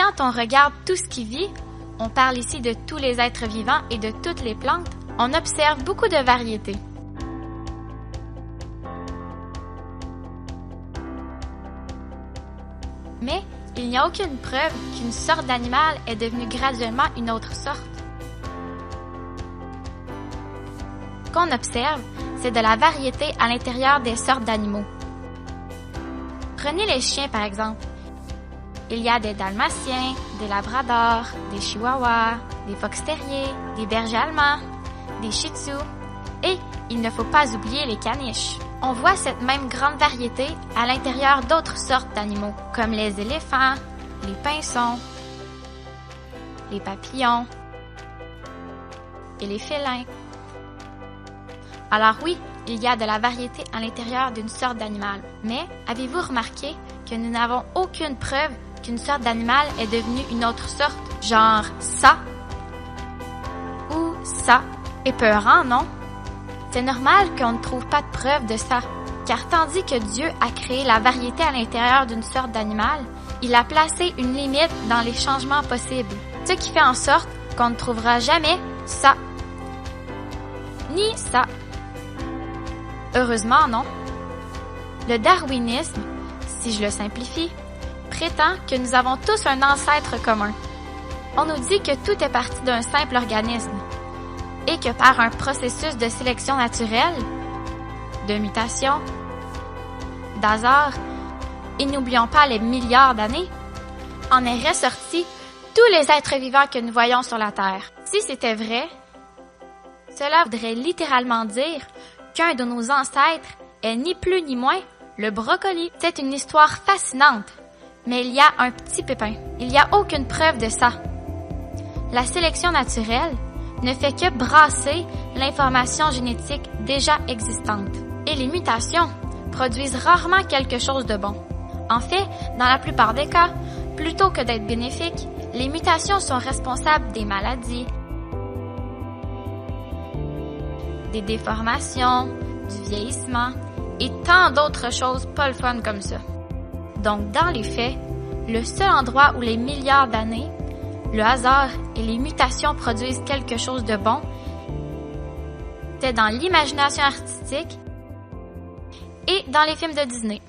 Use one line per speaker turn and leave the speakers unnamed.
quand on regarde tout ce qui vit, on parle ici de tous les êtres vivants et de toutes les plantes, on observe beaucoup de variétés. Mais il n'y a aucune preuve qu'une sorte d'animal est devenue graduellement une autre sorte. Ce qu'on observe, c'est de la variété à l'intérieur des sortes d'animaux. Prenez les chiens par exemple. Il y a des dalmatiens, des labradors, des chihuahuas, des fox terriers, des bergers allemands, des shih tzus et il ne faut pas oublier les caniches. On voit cette même grande variété à l'intérieur d'autres sortes d'animaux, comme les éléphants, les pinsons, les papillons et les félins. Alors oui, il y a de la variété à l'intérieur d'une sorte d'animal, mais avez-vous remarqué que nous n'avons aucune preuve qu'une sorte d'animal est devenue une autre sorte, genre ça ou ça? Épeurant, non? C'est normal qu'on ne trouve pas de preuve de ça, car tandis que Dieu a créé la variété à l'intérieur d'une sorte d'animal, il a placé une limite dans les changements possibles, ce qui fait en sorte qu'on ne trouvera jamais ça, ni ça. Heureusement, non? Le darwinisme, si je le simplifie, prétend que nous avons tous un ancêtre commun. On nous dit que tout est parti d'un simple organisme et que par un processus de sélection naturelle, de mutation, d'hasard, et n'oublions pas les milliards d'années, en est ressorti tous les êtres vivants que nous voyons sur la Terre. Si c'était vrai, cela voudrait littéralement dire qu'un de nos ancêtres est ni plus ni moins le brocoli. C'est une histoire fascinante, mais il y a un petit pépin. Il n'y a aucune preuve de ça. La sélection naturelle ne fait que brasser l'information génétique déjà existante. Et les mutations produisent rarement quelque chose de bon. En fait, dans la plupart des cas, plutôt que d'être bénéfiques, les mutations sont responsables des maladies, des déformations, du vieillissement et tant d'autres choses pas le fun comme ça. Donc, dans les faits, le seul endroit où les milliards d'années, le hasard et les mutations produisent quelque chose de bon, c'est dans l'imagination artistique et dans les films de Disney.